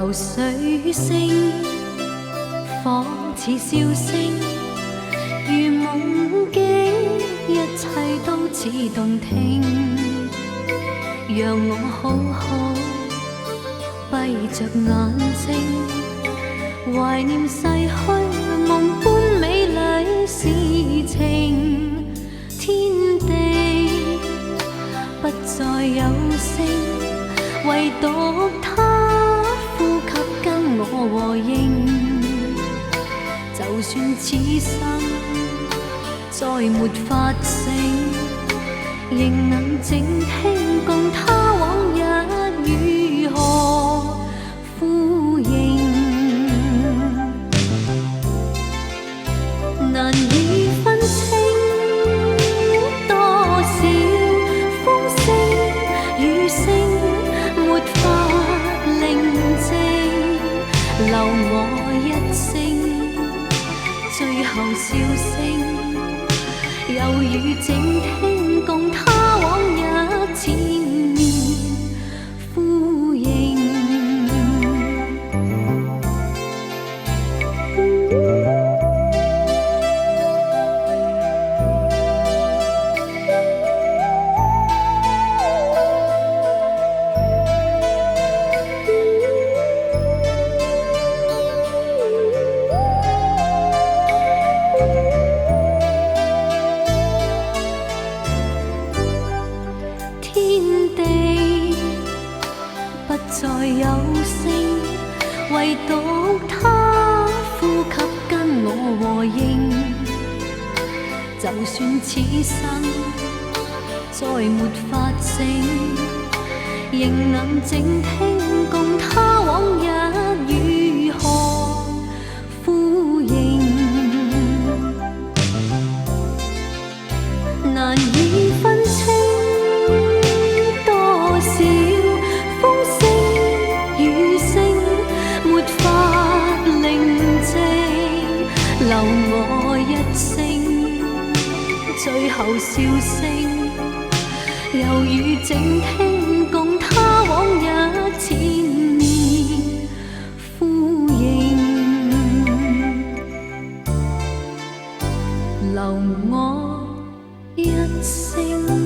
流水聲，仿似笑聲，如夢境，一切都似動聽。讓我好好閉着眼睛，懷念逝去夢般美麗事情。天地不再有聲，唯獨他呼吸跟我和應。就算此生再沒法醒，仍能靜聽共他往日如何呼應。難以分清多少風聲雨聲，沒法寧靜，留我一聲，最後笑聲，猶如靜聽共他往日纏綿呼應。再有聲，唯獨他呼吸跟我和應。就算此生再沒法醒，仍能靜聽共他往日如何呼應。難以分清多少留我一聲，最後笑聲，猶如靜聽共他往日纏綿呼應。留我一聲。